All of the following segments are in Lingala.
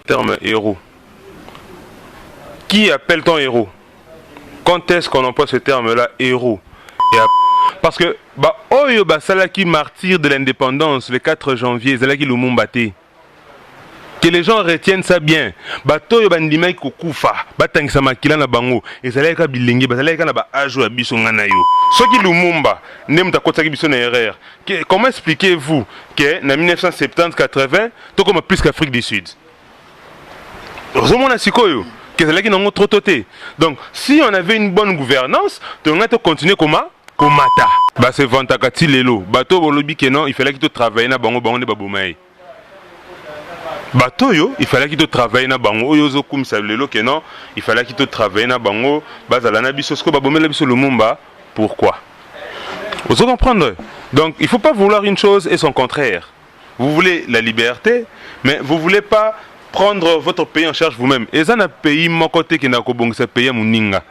Terme héros. Qui appelle ton héros? Quand est-ce qu'on emploie ce terme-là, héros? Parce que, Oyo Basalaki, martyr de l'indépendance, le 4 janvier, Zalaki Lumumba. Que les gens retiennent ça bien. Bato yo bandimai kokufa, batangisa makila na bango, ezalaka bilingi, bazalaka na ba ajo abiso ngana yo. Soki Lumumba, nem ta kotaki biso na erreur. Comment expliquez-vous que na 1970-80, to comme plus qu'Afrique du Sud? Ozomona sikoyo, que ezalaki nango trop toté. Donc, si on avait une bonne gouvernance, on a continuer comment? Komata. Ba se vantakati lelo. Bato bolobi que non, il fallait qu'il travaille na bango bango ne babomai. Batoyo, il fallait qu'il travaille na bango. Oyozo kum sablelo que non, il fallait qu'il travaille na bango. Bazalana bisosko babomela biso Lumumba. Pourquoi? Vous comprendre? Donc, il ne faut pas vouloir une chose et son contraire. Vous voulez la liberté, mais vous ne voulez pas prendre votre pays en charge vous-même. Et ça, un pays mon côté qui n'a pas de pays à Mouninga.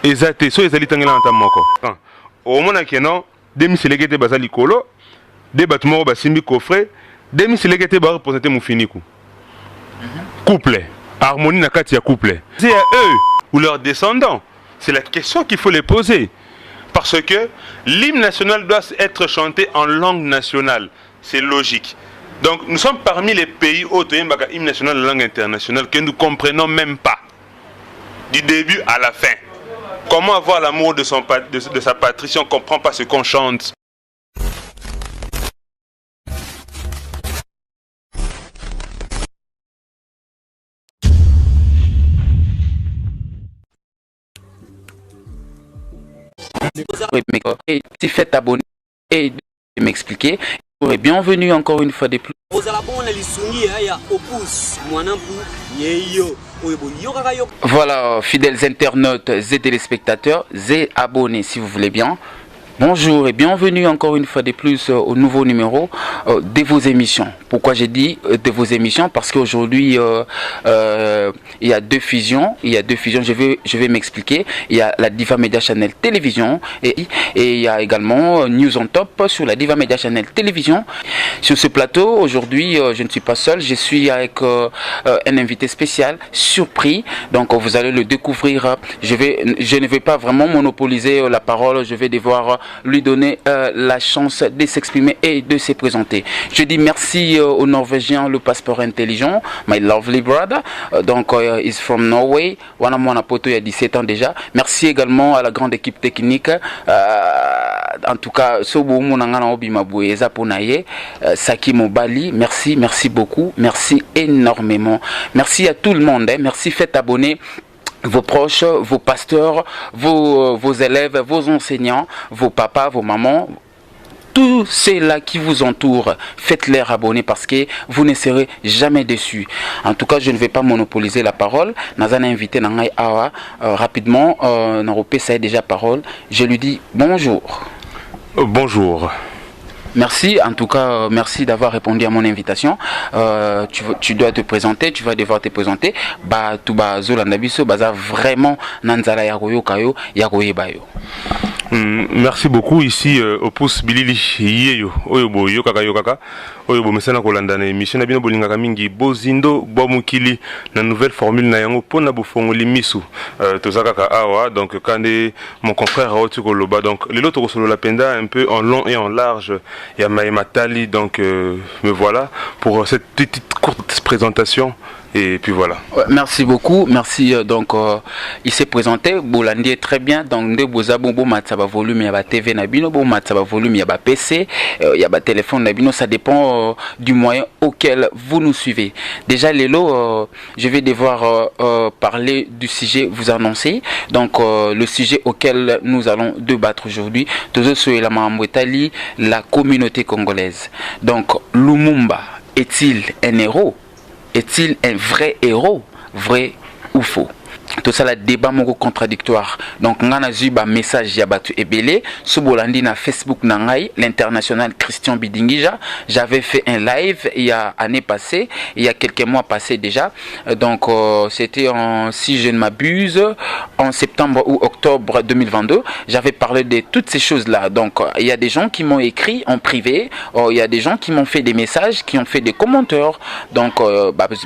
Et ça, c'est ça, c'est ça. Au moment où non, des missiles qui étaient basés colo, des bâtiments basimbi coffré, des missiles qui étaient représentés mon finiku. Couple, harmonie na katia couple. C'est à eux ou leurs descendants. C'est la question qu'il faut les poser. Parce que l'hymne national doit être chanté en langue nationale. C'est logique. Donc nous sommes parmi les pays où il y a un hymne national de langue internationale que nous ne comprenons même pas. Du début à la fin. Comment avoir l'amour de sa patrie si on ne comprend pas ce qu'on chante? Si faites abonner et de m'expliquer, bienvenue encore une fois de plus. Voilà, fidèles internautes et téléspectateurs et abonnés si vous voulez bien. Bonjour et bienvenue encore une fois de plus au nouveau numéro de vos émissions. Pourquoi j'ai dit de vos émissions? Parce qu'aujourd'hui il y a deux fusions. Je vais m'expliquer. Il y a la Diva Media Channel Télévision et il y a également News on Top sur la Diva Media Channel Télévision. Sur ce plateau, aujourd'hui, je ne suis pas seul. Je suis avec un invité spécial, surpris. Donc vous allez le découvrir. Je ne vais pas vraiment monopoliser la parole. Je vais devoir lui donner la chance de s'exprimer et de se présenter. Je dis merci au Norvégien, le passeport intelligent, my lovely brother. Donc, he's from Norway. Wanamwana Poto, il y a 17 ans déjà. Merci également à la grande équipe technique. En tout cas, Sobo Mounangana Obimaboué, Zaponaye, Saki Mobali. Merci beaucoup. Merci énormément. Merci à tout le monde. Merci, faites abonner vos proches, vos pasteurs, vos élèves, vos enseignants, vos papas, vos mamans, tous ceux-là qui vous entourent, faites-les abonner parce que vous ne serez jamais déçus. En tout cas, je ne vais pas monopoliser la parole. Nazana invité Nangai Awa rapidement. Naropé, ça est déjà parole. Je lui dis bonjour. Bonjour. Merci, en tout cas, merci d'avoir répondu à mon invitation. Tu dois te présenter, tu vas devoir te présenter. Tuba Zolandabiso, baza vraiment Nanzala Yagoyo Kayo, Yagoye Bayo. Merci beaucoup ici Opus Bilili Yeyo Oyobo Yokaka Yokaka Oyobo Mesana Kolanda na émission na bino bolingaka mingi bozindo bomukili na nouvelle formule na yango pona bofongoli misu tozakaka awa donc kande mon confrère Oti Koloba donc les autres solo la penda un peu en long et en large ya Matali donc me voilà pour cette petite courte présentation. Et puis voilà. Merci beaucoup. Merci. Donc, il s'est présenté. Bolandi est très bien. Donc, de Bozabo, Matsaba volume, il y a TV Nabino, Matsaba volume, il y a PC, il y a téléphone Nabino. Ça dépend du moyen auquel vous nous suivez. Déjà, Lélo, je vais devoir parler du sujet, vous annoncer. Donc, le sujet auquel nous allons débattre aujourd'hui, la communauté congolaise. Donc, Lumumba est-il un héros? Est-il un vrai héros? Vrai ou faux? tout ça, le débat moko contradictoire. Donc, on a eu un message ya batu ebele. Sobolandi na Facebook nangai, l'international Christian Bidingija. J'avais fait un live il y a année passée, il y a quelques mois passés déjà. Donc, c'était si je ne m'abuse, en septembre ou octobre 2022. J'avais parlé de toutes ces choses-là. Donc, il y a des gens qui m'ont écrit en privé. Il y a des gens qui m'ont fait des messages, qui ont fait des commentaires. Donc,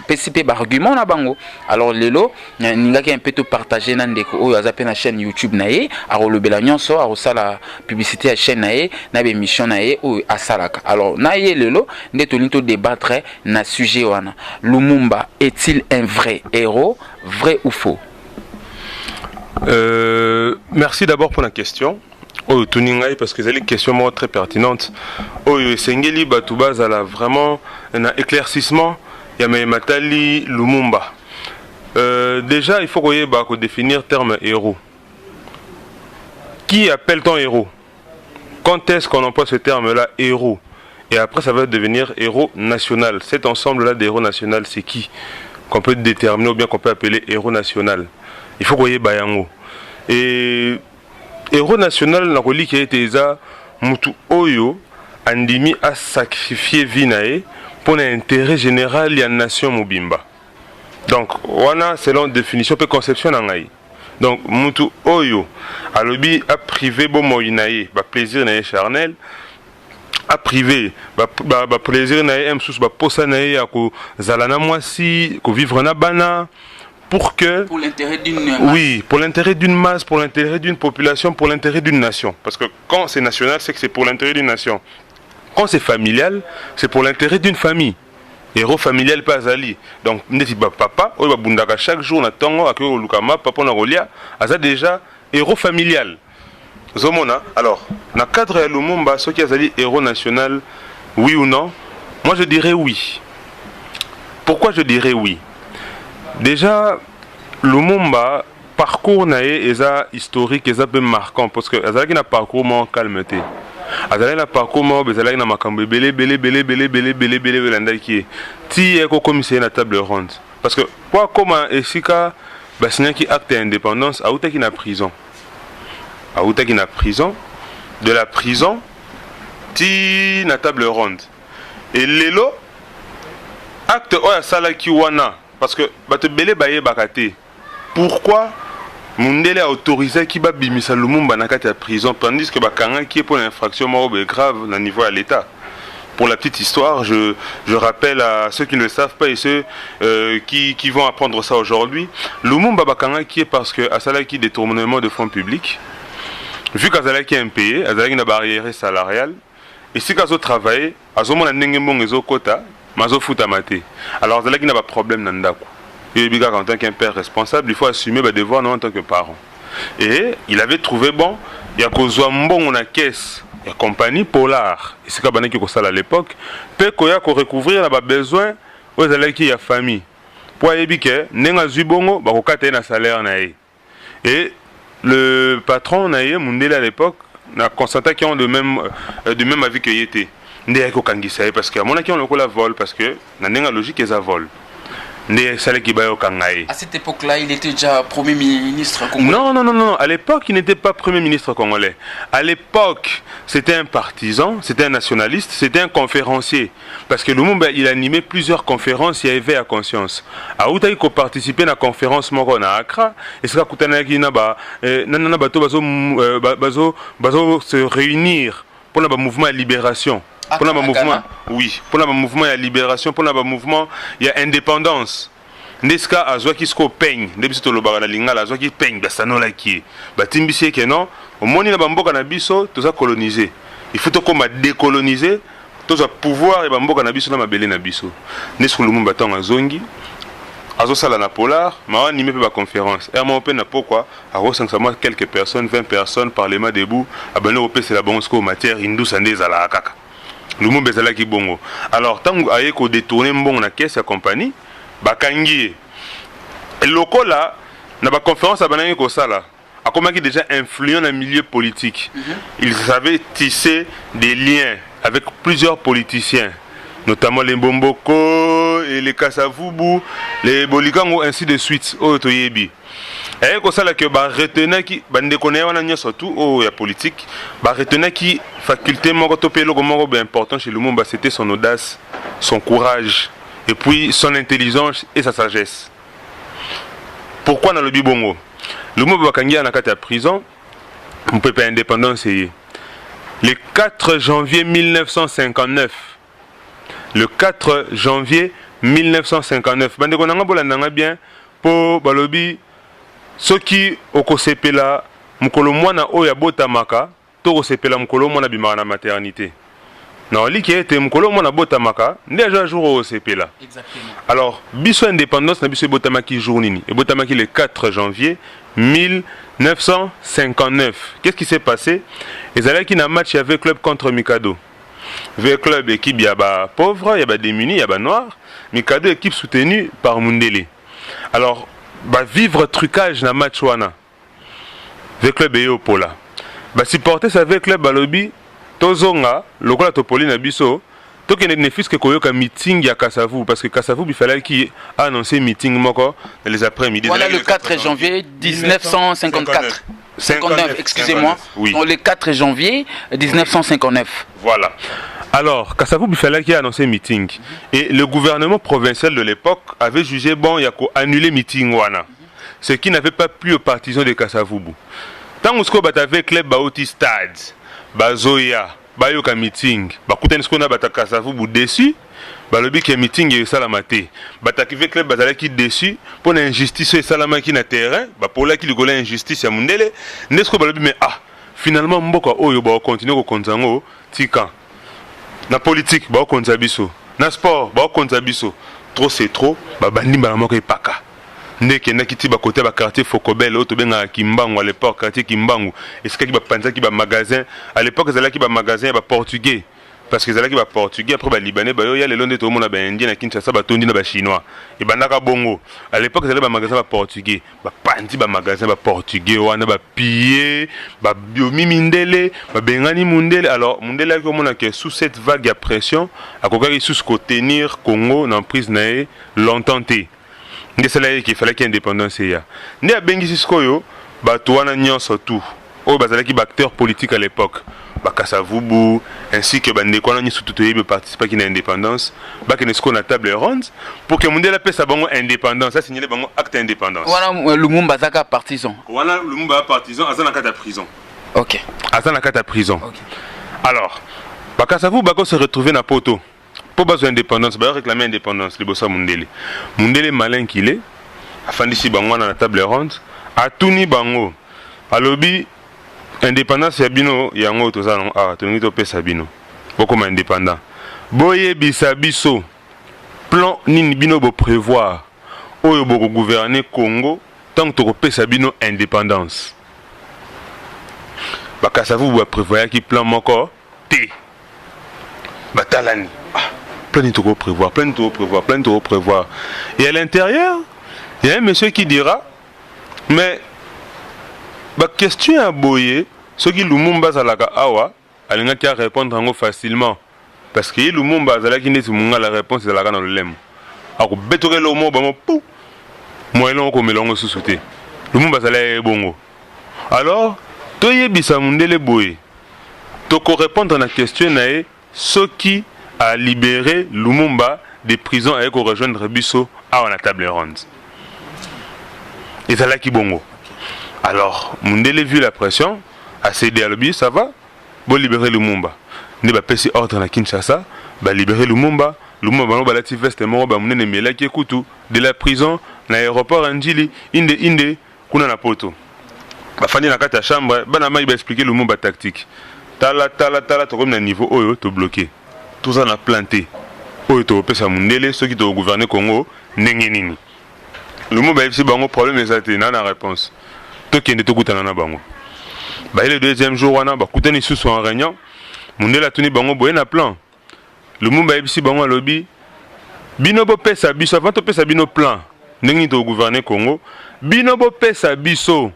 PCP argument na bango. Alors, lelo, ningaki un peu tout partager dans la chaîne YouTube nae, à relobela nyonso, à la publicité à chaîne nae, na émission nae ou à salaka. Alors, nae lelo, ndetolito débattre na sujet wana. Lumumba est-il un vrai héros, vrai ou faux? Merci d'abord pour la question. Oh, Tuningai, parce que c'est une question très pertinente. Oh, Sengeli Batouba, ça a vraiment un éclaircissement. Yame Matali Lumumba. Déjà, il faut qu'on définir le terme héros. Qui appelle-t-on héros? Quand est-ce qu'on emploie ce terme-là, héros? Et après, ça va devenir héros national. Cet ensemble-là d'héros national, c'est qui qu'on peut déterminer ou bien qu'on peut appeler héros national? Il faut qu'on y ait Bayango. Et héros national, la relique qui a été Mutu Oyo, Andimi a sacrifié Vinae pour l'intérêt général de la nation Mubimba. Donc, wana selon définition et conception nangai. Donc, Mutu Oyo, alobi a privé bo moinae, ba plaisir nae charnel, a privé, ba plaisir nae msous ba posa nae ya ko zalana mwasi, ko vivre na bana, pour que... Pour l'intérêt d'une masse. Oui, pour l'intérêt d'une masse, pour l'intérêt d'une population, pour l'intérêt d'une nation. Parce que quand c'est national, c'est que c'est pour l'intérêt d'une nation. Quand c'est familial, c'est pour l'intérêt d'une famille. Héros familial pas ali. Donc, papa, chaque jour, on a tango, papa, on a rolia, ça déjà héros familial. Alors, dans le cadre de Lumumba, ceux qui ont dit héros national, oui ou non? Moi, je dirais oui. Pourquoi je dirais oui? Déjà, Lumumba, parcours nae historique, est un peu marquant, parce que il a un parcours moins calmeté. Azalaki na parcours mo bezalaki na makambo belé qui ti eko commissaire na table ronde parce que quoi comment esika basinya ki acte d'indépendance autaki na prison de la prison ti na table ronde et lelo acte oya salaki wana parce que bato belé baye bakate pourquoi Mundele a autorisé qui va bimisa Lumumba na kati ya prison tandis que bakanga qui est pour l'infraction grave au niveau à l'État. Pour la petite histoire, je rappelle à ceux qui ne le savent pas et ceux qui vont apprendre ça aujourd'hui, Lumumba bakanga qui est parce que asalaki détournement de fonds publics. Vu qu'azalaki impayé, azalaki na barrière salariale et si kazo travailler, azomona ndenge mbongo kota, mazo futa mate. Alors azalaki na ba problème na ndako. Et en tant qu'un père responsable, il faut assumer mes devoirs en tant que parent. Et il avait trouvé bon, il y a qu'aux bon on a caisse, il y a compagnie Polar, et c'est comme ça qu'il à l'époque, peut qu'on recouvrir là besoin aux élèves qui y a famille. Pour éviter que n'enga zubongo, bah qu'on un salaire naé. Et le patron naé, Mundele à l'époque, n'a constaté qu'ils ont de même avis qu'il était. N'ayez qu'au kangisaï parce que à mon avis on le vol parce que n'enga logique qu'ils a vol. À cette époque-là, il était déjà Premier ministre congolais. Non. À l'époque, il n'était pas Premier ministre congolais. À l'époque, c'était un partisan, c'était un nationaliste, c'était un conférencier. Parce que Lumumba, il animait plusieurs conférences, il y avait à conscience. À Outaï, il participait à la conférence Morona à Accra. Et c'est se réunir pour le mouvement de libération. Pour le mouvement, oui, pour le mouvement, il y a libération, pour le mouvement, il y a indépendance. Neska a qui se peigne, depuis que le barana lingala a qui peigne, basano la qui est. Batimbisi que non, au moins il y a bambo canabiso, tout ça colonisé. Il faut qu'on m'a décolonisé, tout ça pouvoir et bambo canabiso na mabele nabiso. Neska le monde battant à zongi, à sala na polar, ma animé pe ba conférence. Et à mon peine pourquoi, à ressentement quelques personnes, 20 personnes, parlement debout, à ben européen c'est la bonne matière hindou sandé à la kaka. Lumumba ezalaki bongo. Alors tant aye ko détourner mbongo na caisse ya compagnie, bakangi. Et lokola na ba conférence a banangi ko sala. Akomaki déjà influent dans le milieu politique. Il savait tisser des liens avec plusieurs politiciens, notamment les Mbomboko les Kasavubu, les Bolikango, ainsi de suite. Oh, toyebi. Et comme ça, là, que retenir qui, bande connaît, on a surtout, oh, il y a politique, retenir qui, faculté, moro topé, le moro, ben important chez Lumumba, c'était son audace, son courage, et puis son intelligence et sa sagesse. Pourquoi dans le Bibongo? Lumumba Bakangi en a à prison, on peut pas indépendance. Le 4 janvier 1959. Le 4 janvier 1959. Bande konanga bolandanga bien pour balobi ceux qui okosepela mukolo mwana oya botamaka to kosepela mukolo mwana bimaka na maternité. Non, li qui était mukolo mwana botamaka déjà jour okosepela. Exactement. Alors, biso indépendance na biso botamaki jour nini? Et botamaki le 4 janvier 1959. Qu'est-ce qui s'est passé? Ils allaient qui na match avec club contre Mikado. Avec club équipe, il y a des pauvres, il y a des démunis, il y a des noirs. Mikado équipe soutenue par Mundele. Alors, vivre trucage na match wana. Avec club et Opola. Supporter ça avec club Balobi, Tozonga, lokola Topoli na biso. Donc il ne fils que koyoka meeting à Kasavu parce que Kasavu il fallait qu'il a annoncé meeting moko dans les après-midi. Voilà le 4 janvier 1954. 59, excusez-moi. Oui. Donc, le 4 janvier 1959. Voilà. Alors, Kasavu il fallait qu'il ait annoncé meeting. Et le gouvernement provincial de l'époque avait jugé bon, il y a qu'à annuler meeting wana. Ce qui n'avait pas plu aux partisans de Kasavu. Tant que vous avez club Baoti Stade, Bazoya, Bayoka meeting, bakutani skona batakasavu bu déçu, balobi ki meeting e salamate. Batakive club bazala ki déçu pour l'injustice et salamaki na terrain, ba pour la ki ligola injustice ya mundele, nesko balobi mais finalement mboka oyo ba continuer ko konzango tika. Na politique ba konza biso, na sport ba konza biso. Trop c'est trop, ba bandi ba moko epaka. Ndeke na kiti ba côté ba quartier Fokobel auto benga Kimbangu à l'époque quartier Kimbangu et c'est qui ba panza qui ba magasin à l'époque zala qui ba magasin ba portugais parce que zala qui ba portugais après ba libanais ba yo ya le londe to mona ba indien na Kinshasa ba tondi na ba chinois et bandaka bongo à l'époque zala ba magasin ba portugais ba panzi ba magasin ba portugais wana ba piller ba biomi mindele ba bengani mundele alors mundele ko mona que sous cette vague à pression a kokaki sous ko tenir Congo en prise na longtemps té. Il fallait qu'il y ait indépendance. Il y a Bengi Siskoyo, Batouana Nyon surtout, au Bazalaki acteurs politiques à l'époque, Bakasavubu, ainsi que Bandekwana Nyon surtout participer à l'indépendance, Bakenesko na table ronde, pour que Mundela paie sa bonne indépendance, ça signale bon acte d'indépendance. Voilà Lumumba Zaka partisan. Voilà Lumumba partisan, Azana Kata prison. Ok. Azana Kata prison. Ok. Alors, Bakasavu Bako se retrouver na poto. Pour besoin d'indépendance, bah réclamer indépendance, le bossa Mundele. Mundele malin qu'il est, afin d'ici bango dans la table ronde, à Tuni bango, à lobby indépendance yabino yango toza non toni to pesa bino. Beaucoup indépendant. Boye bisabiso plan nini bino bo prévoir oyo bo gouverner Congo tant que to pesa bino indépendance. Bakasa vous prévoir qui plan moko té. Batalani. Plein de trop prévoir, plein de trop prévoir, plein de trop prévoir. Et à l'intérieur, il y a un monsieur qui dira, mais la question à Boye, ce qui Lumumba Zalaka Awa, elle n'a qu'à répondre facilement. Parce que Lumumba Zalaki n'est pas la réponse de la dans le lemme. Alors, bétore le mot, pou, moi, l'on comme l'on se soutient. Lumumba Zalaka est bon. Alors, Toye Bissamundele Boye, Toko répondre à la question, ce qui a libéré Lumumba des prisons et qu'on rejoindre Bisso à la table ronde. Et c'est là qui bongo. Alors, Mundele vu la pression, a cédé à l'objet, ça va, bon libérer Lumumba. Ne va pas si ordre na Kinshasa, va libérer Lumumba. Lumumba va la veste mort, va mener mela qui écoute de la prison, l'aéroport Anjili, inde, kuna na poto. Va fani na kata chambre, banama il va expliquer Lumumba tactique. Tala, tu comme un niveau oyo, tu bloqué. Tout ça a planté. Oyo to pesa Mundele, ceux qui doivent gouverner Congo, nengenini. Lumumba a un problème exactement, n'a la réponse. Tout qui est de tout na bango. Bah le deuxième jour wana ba kutani sous en réunion, Mundele a tenu bango boye na plan. Lumumba a ici bango lobby. Bino bo pesa biso avant to pesa bino plan. Nengi to gouverner Congo. Bino bo pesa biso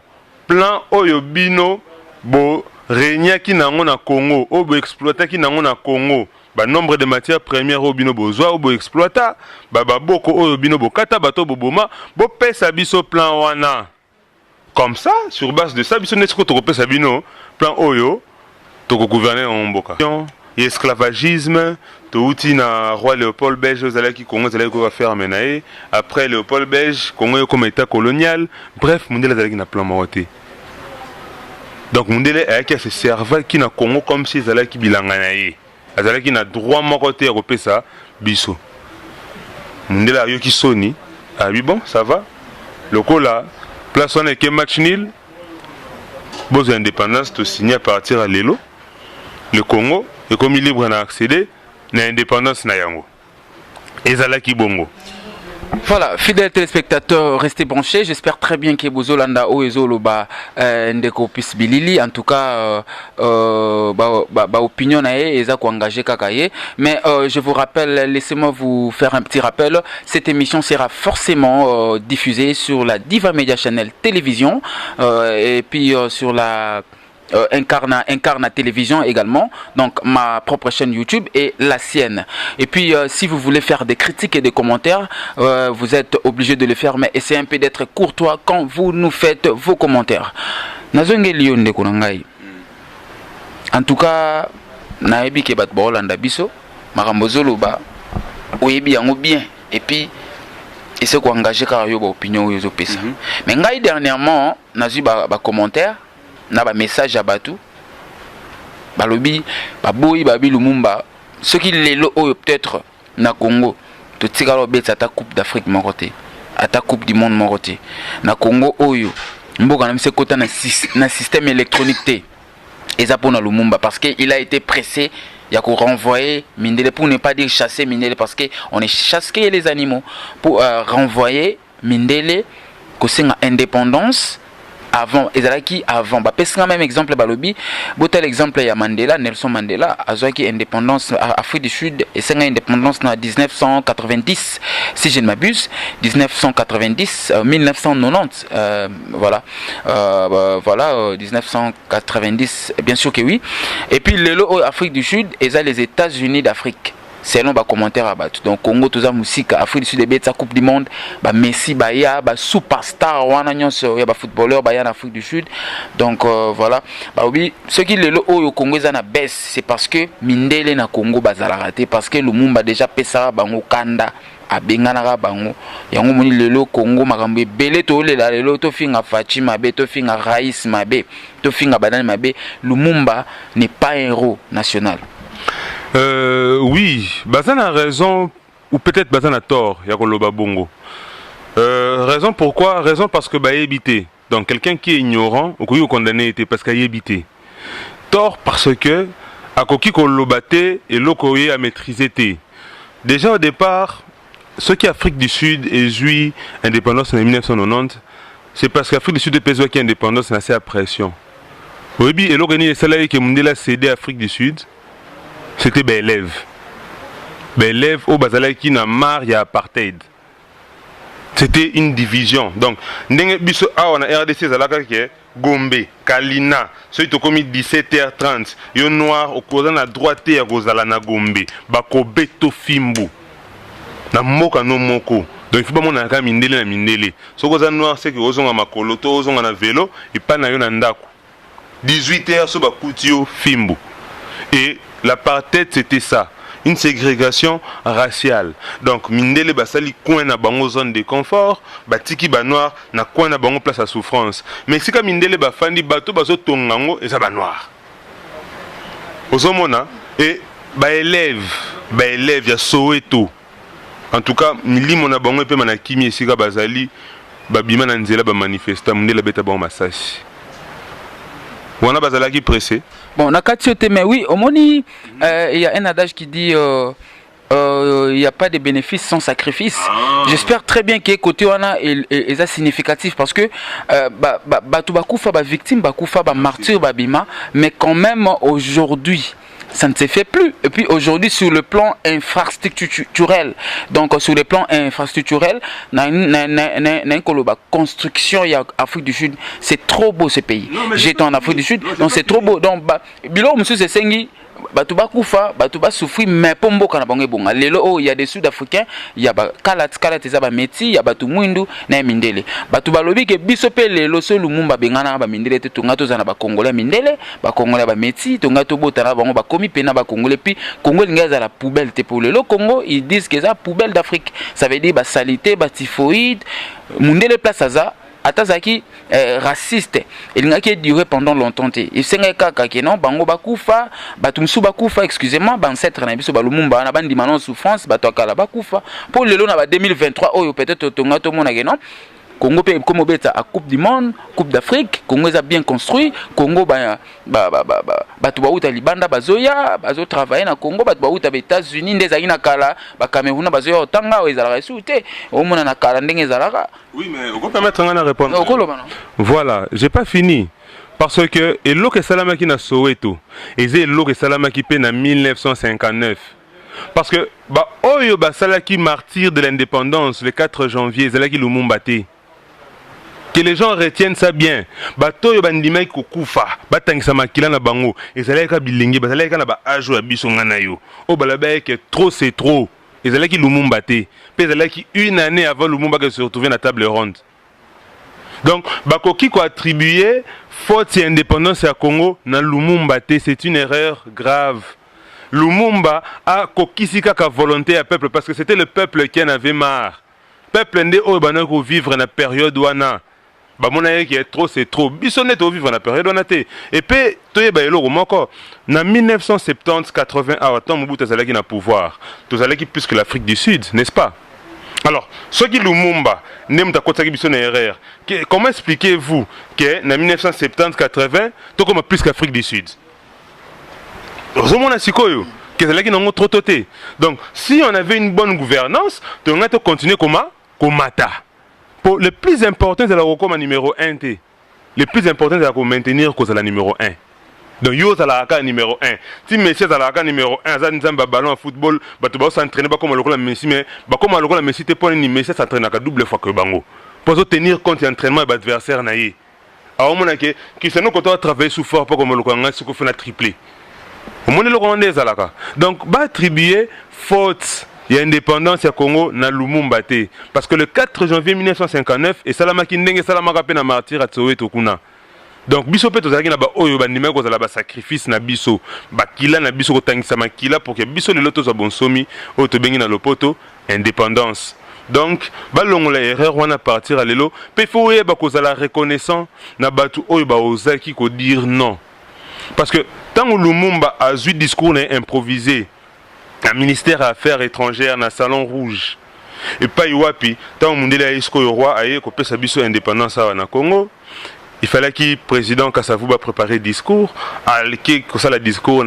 plan oyo bino bo régner ki nango na Congo, obo exploiter ki nango na Congo. ba nombre de matières premières au bino besoin au exploiter ba boko au bino bokata bato boboma bo pesa biso plan wana comme ça sur base de ça biso netiko to pesa bino plan oyo to gouverner en mboka et esclavagisme to uti na roi Léopold Belge ozalaki Congo ozalaki ko faire menae après Léopold Belge Congo comme état colonial bref Mundele azalaki na plan mawote. Donc Mundele a se servait qui na Congo comme si azalaki bilanga na ye azalaki na droit moko te ko pesa biso. Mundele a yoki soni ah oui bon ça va le cola place on est que match nul besoin d'indépendance to signer à partir à Lelo le Congo et comme il libre à accéder à l'indépendance na yango ezalaki bongo. Voilà, fidèles téléspectateurs, restez branchés. J'espère très bien que vous Olanda ou Ezoloba ndeko pisbilili. En tout cas, opinion nae eza ko engagé kakaye. Mais je vous rappelle, laissez-moi vous faire un petit rappel. Cette émission sera forcément diffusée sur la Diva Media Channel Télévision et puis sur la Incarna Télévision également, donc ma propre chaîne YouTube et la sienne. Et puis si vous voulez faire des critiques et des commentaires, vous êtes obligé de le faire, mais essayez un peu d'être courtois quand vous nous faites vos commentaires. En tout cas, naebi ke bat bolanda biso, marambozolo ba oyebi yango bien et puis et c'est quoi engager car yo ba opinion yo pesa. Mais ngai dernièrement, nazu ba commentaire na ba message à batu balobi baboyi babi Lumumba ce qui lelo oyo peut-être na Congo to tikalo betsa ta coupe d'Afrique moroté ata coupe du monde moroté na Congo oyo mboka na mise kota na système électronique té eza pona Lumumba parce que il a été pressé ya ko renvoyer Mindele pour ne pas dire chasser Mindele parce que on est chassé les animaux pour renvoyer Mindele ko senga indépendance avant ezalaki avant ba pesa même exemple balobi botel exemple ya Mandela Nelson Mandela azwaki indépendance Afrique du Sud et c'est indépendance na 1990 si je ne m'abuse 1990 1990 voilà 1990 bien sûr que oui et puis lelo Afrique du Sud et les États-Unis d'Afrique selon ba commentaire à battu donc Congo toza musique Afrique du Sud et sa coupe du monde ba Messi ba ya ba superstar wana nyonso ya ba footballeur ba ya na Afrique du Sud donc voilà ba oui ce qui le au Congo za na baisse c'est parce que Mindele na Congo bazala raté parce que Lumumba déjà pesa bango kanda abenganaka bango yango moni lelo Congo makambo ebele to lela lelo to finga Fachi mabe to finga Raïs mabe to finga Banane mabe Lumumba n'est pas un héros national. Oui, Bazan a raison, ou peut-être Bazan a tort, Yakoloba Bongo. Raison pourquoi? Raison parce que bah évité. Donc quelqu'un qui est ignorant, ou condamné était parce qu'il a évité. Tort parce que à Koki Kolobate et l'Okoye a maîtrisé té. Déjà au départ, ce qui Afrique du Sud est joui indépendance en 1990, c'est parce qu'Afrique du Sud est pesé qui indépendance assez à pression. Oui, et l'organisation des salariés qui ont cédé à Afrique du Sud. C'était Bélève. Bélève au Bazala qui n'a marre, il y a apartheid. C'était une division. Donc, on a RDC Zalaka qui est Gombe, Kalina, ceux qui ont commis 17h30, yo noir au courant à droite et à Gozala na Gombe, Bako Beto Fimbu. Na Moka no Moko. Donc il faut pas mon aka mindele na mindele. Ce que vous noir c'est que vous avez makolo, vous avez un vélo et pas na yo na ndako. 18h sur Bakutio Fimbu. Et l'apartheid c'était ça, une ségrégation raciale. Donc Mindele basali coin na bango zone de confort, batiki ba noir na coin na bango place à souffrance. Mais si ka Mindele ba fandi bato bazo tongango et ça ba noir. Ozomona et ba élève ya Soweto. En tout cas, milimo na bango pe manakimi esika bazali ba bima na nzela ba manifesta Mindele beta ba massage. On a bazala qui pressé. Bon, mais oui, au moni, il y a un adage qui dit il n'y a pas de bénéfice sans sacrifice. J'espère très bien que côté on a et ça significatif parce que tout bakoufa ba victime bakoufa ba martyr ba bima mais quand même aujourd'hui ça ne se fait plus. Et puis aujourd'hui sur le plan infrastructurel, donc sur le plan infrastructurel, construction il y a Afrique du Sud, c'est trop beau ce pays. J'étais en Afrique du Sud, donc c'est trop beau. Donc bilo monsieur c'est sengi bato bakufa bato basouffrir mais po mboka na bango ebonga lelo il y a des sud-africains il y a ba kalat eza ba meti ya bato mwindu na mindele bato balobi ke biso pe lelo so Lumumba bengana ba mindele te tonga tozana ba congolais mindele ba congolais ba meti tonga to botana bango ba komi pena ba congolais puis Congo linga za la poubelle te pour lelo Congo ils disent que ça poubelle d'Afrique ça veut dire ba salité ba typhoïde mindele place aza atazaki raciste il qui duré pendant longtemps il senga kaka ke non bango bakufa batumsu bakufa excusez-moi ancêtre na biso ba Lumumba na bandi manon souffrance batokala bakufa pour lelo na ba 2023 oyo peut-être tonga to mona ke non Congo peut comme beta à Coupe du Monde, Coupe d'Afrique, Congo est bien construit, Congo batu bauta libanda bazoya, bazo travailler na Congo, batu bauta États-Unis, des aïna kala, ba Cameroun bazoya otanga, ezala resouté, au mona na kala ndenge ezalaka. Oui, mais on peut permettre à répondre. Voilà, j'ai pas fini. Parce que elo que Salamaki na Soweto, et elo que Salamaki pe na 1959. Parce que bah oyo ba salaki martyr de l'indépendance le 4 janvier, Zalaki Lumumba te. Que les gens retiennent ça bien. Bato yo bandimai kokufa, batangisa makila na bango, ezalaka bilingi, bazalaka na ba ajo ya biso ngana yo. O balaba que trop c'est trop. Ezalaki Lumumba te. Pe ezalaki une année avant Lumumba que se retrouver na table ronde. Donc bakoki ko attribuer faute et indépendance à Congo na Lumumba te, c'est une erreur grave. Lumumba a kokisi kaka volonté à peuple parce que c'était le peuple qui en avait marre. Peuple ndé o banako vivre na période wana. Ba mona qui est trop c'est trop. Bisonnet au vivre na période wana te. Et puis toye ba eloko moko na 1970 80 temps Mobutu azalaki na pouvoir. Tozalaki plus que l'Afrique du Sud, n'est-ce pas? Alors, ce qui Lumumba n'aime ta côté qui erreur. Comment expliquez-vous que na 1970 80 to comme plus qu'Afrique du Sud? Donc, si on avait une bonne gouvernance, on aurait continuer comme mata. Pour le plus important, c'est la numéro 1. Le plus important, c'est de maintenir la numéro 1. Donc, yo la numéro 1. Si Messi la numéro 1, ça nous a ballon en football, tu vas s'entraîner comme le Messi, mais comme le Messi, tu peux Messi s'entraîner double fois que Bango. Pour tenir compte de l'entraînement de l'adversaire. Alors, on a que c'est nous qui avons travaillé sous fort pour comme le Congo, ce qu'on fait triplé. Donc, va attribuer faute et indépendance à Congo na Lumumba te. Parce que le 4 janvier 1959, et Salamaki ndenge Salamaka pe na martyr à Soweto kuna. Donc, biso pe tozalaki na ba oyo ba ndima ko zala ba sacrifice na biso, ba kila na biso ko tangisa makila pour que biso le loto so bonsomi o to bengi na lopoto indépendance. Donc, balongo la erreur wana partir à lelo, pe faut ba ko zala reconnaissant na batu oyo ba ozaki ko dire non. Parce que tant que Lumumba a eu discours improvisé, un ministère des Affaires étrangères dans le Salon Rouge, et pas Iwapi, tant que Mundela Isko roi a eu sa biso indépendance à Congo, il fallait que le président Kassavouba prépare discours, que ça le discours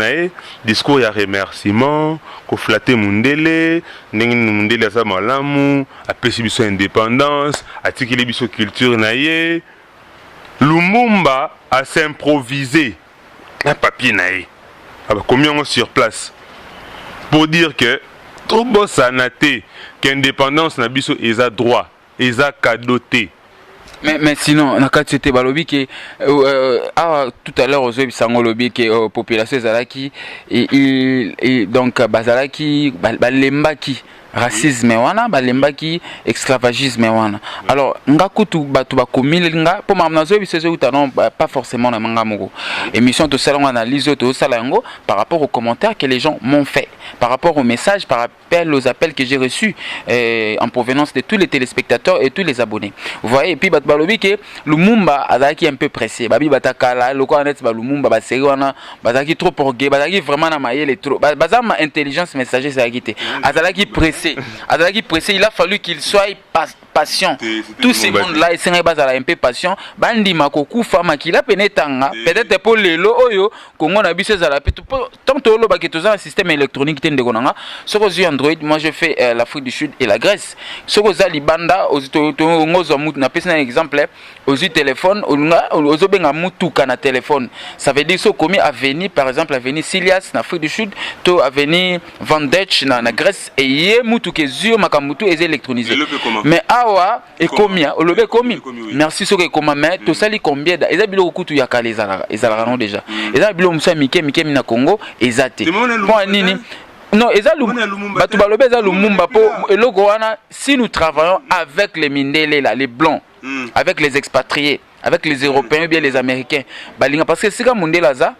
discours il y a remerciement, qu'on flatte Mundele, Mundele sa malamu, a pesi biso indépendance, a tikili biso culture naie. Lumumba a s'improvisé. Un papier naïe. Combien sur place pour dire que tout bon sanaté qu'indépendance na biso eza droit eza cadoté. Mais sinon, na c'était balobi que tout à l'heure aux sango lobi que population zalaki et donc bazalaki balembaki racisme wana balembaki esclavagisme wana. Alors ngakutu batu bakomile nga po mamnazo bisezo utanon pas forcément na manga moko. Émission to salon analyse to salango par rapport aux commentaires que les gens m'ont fait, par rapport aux messages, par rapport aux appels que j'ai reçus en provenance de tous les téléspectateurs et tous les abonnés. Vous voyez, et puis batu balobi que Lumumba azaki un peu pressé. Babi batakala loko anet ba Lumumba ba série wana bazaki trop orgueilleux, bazaki vraiment na mayele trop. Bazama intelligence messager ça quitté. Azalaki pressé. Il a fallu qu'il soit patient. Tous ces mondes-là, ils sont un peu patient. Bandi makoku fama qui l'a pénétanga. Peut-être pour les lo oyo, Congo n'a pas à la pétou. Tant que l'on a un système électronique qui est en sur les Android, moi je fais l'Afrique du Sud et la Grèce. Sur les Libanda, aux un exemple, aux téléphones, aux mutu kana téléphone. Ça veut dire que comme avenir, par exemple, avenir Silias, en Afrique du Sud, to avenir Vandech, en Grèce, et yé mutu que zio makamutu est électronisé. Mais awa ekomia olobe komi oui. merci soki ekoma mais tosali combien eza biloko kutu ya kala ezalaka non déjà eza biloko mosusu ya mike na Congo eza te mpo nini non eza bato balobe eza Lumumba mpo eloko wana si nous travaillons avec les mindele là les blancs avec les expatriés avec les Européens ou bien les Américains balinga parce que sika mondela aza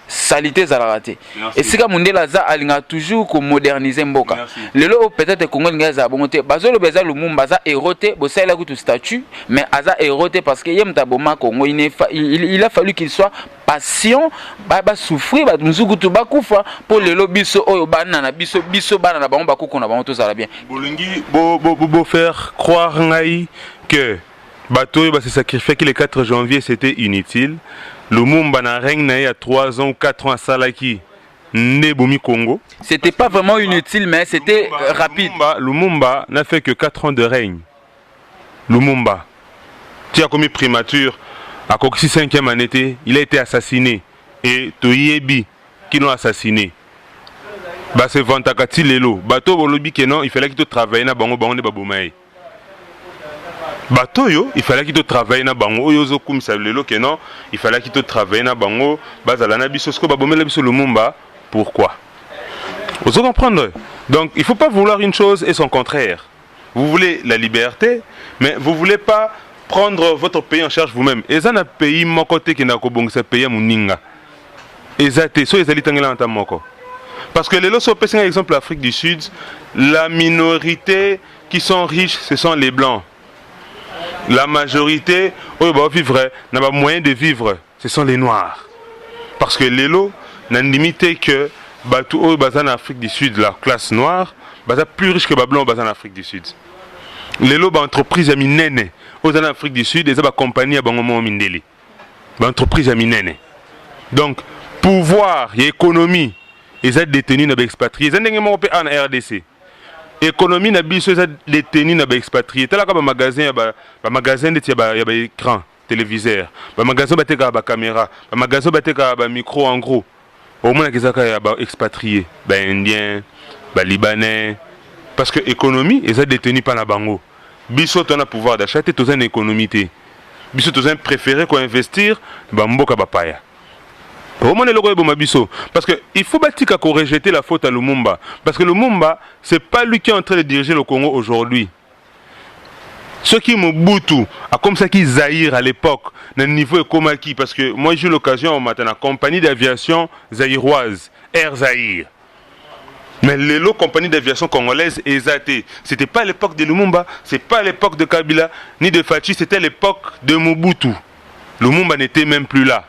salité ezalaka te esika mondela aza alinga toujours komodernize mboka lelo peut-être Congo linga ezala bongo te bazoloba eza Lumumba aza héros te bosalela kutu statut mais aza héros te parce que ye mutu aboma Congo il a fallu qu'il soit patient souffrir bato mosusu kutu bakufa mpo lelo biso oyo bana na biso bana na bango bakuku na bango tozala bien bolingi bo faire croire ngai que bato oyo se sacrifier que le 4 janvier c'était inutile. Lumumba na règne na ya 3 ans ou 4 ans à Salaki, Nebomi Congo. C'était pas vraiment inutile, mais c'était rapide. Lumumba n'a fait que 4 ans de règne. Lumumba, qui a commis primature, à Koksi 5e année, il a été assassiné. Et Toyebi, qui l'ont assassiné. Bah c'est Vantakati Lelo. Bato Bolobi Kenon, il fallait qu'il travaille na bango bango de Baboumaï. Batoyo, il fallait qu'il travaille na bango yozo kum sablelo kenon, il fallait qu'il travaille na bango bazalana bisosko babomela biso Lumumba. Pourquoi? Vous comprendre? Donc, il faut pas vouloir une chose et son contraire. Vous voulez la liberté, mais vous voulez pas prendre votre pays en charge vous-même. Et ça un pays mon côté qui n'a ko bongisa pays muninga. Ezate so ezali tangela anta moko. Parce que les lots par exemple l'Afrique du Sud, la minorité qui sont riches, ce sont les blancs. La majorité, n'a pas moyen de vivre, ce sont les noirs. Parce que les lots n'ont limité que en Afrique du Sud, la classe noire, plus riche que les blancs en Afrique du Sud. Les lots, entreprises à minene, en Afrique du Sud, ils ont compagnie à Bangomo Mindeli. Entreprise à minene. Donc, pouvoir et économie, ils sont détenus dans les expatriés. Ils sont en RDC. Économie na biso eza détenu na ba expatrié tala ka ba magasin ya ba écran téléviseur ba magasin bateka ba caméra ba magasin bateka ba micro en gros au moins kezaka ya ba expatrié ba indien ba libanais parce que économie eza détenu par na bango biso to na pouvoir d'achat te to une économie te biso to un préféré ko investir ba mboka ba paya. Parce qu'il faut rejeter la faute à Lumumba. Parce que Lumumba, ce n'est pas lui qui est en train de diriger le Congo aujourd'hui. Ce qui Mobutu a comme ça qui Zaïre à l'époque, dans le niveau Ekomaki, parce que moi j'ai eu l'occasion matin la compagnie d'aviation zaïroise, Air Zaïre. Mais les lots compagnie d'aviation congolaise EZAT, c'était pas à l'époque de Lumumba, c'est pas à l'époque de Kabila, ni de Fachi, c'était à l'époque de Mobutu. Lumumba n'était même plus là.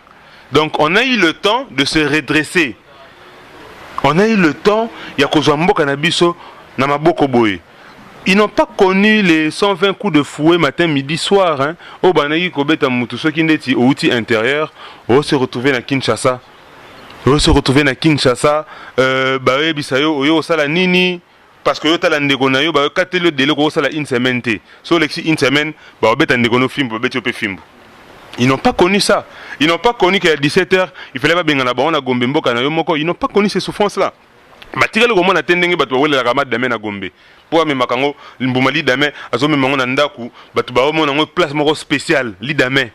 Donc on a eu le temps de se redresser. On a eu le temps, il y a Kozambo Kanabiso, Namaboko Boye. Ils n'ont pas connu les 120 coups de fouet matin, midi, soir. Au Banaï Kobeta Moutou, ceux qui n'étaient au outil intérieur, on se retrouvait à Kinshasa. On se retrouvait à Kinshasa, Bae Bisayo, Oyo Sala Nini, parce que Yota Landegonayo, Bae Katelo Delego Sala une semaine. So Lexi une semaine, Bae Bet Andegono film, Bae Bet film. Ils n'ont pas connu ça. Ils n'ont pas connu qu'à 17h, il fallait pas bien en avoir Gombe Mboka na Yomoko. Ils n'ont pas connu ces souffrances-là. Batire le roman attending batu wele la ramade dame na Gombe. Pour me makango mbumali dame azome mango na ndaku batu ba omo na place moko spécial li dame.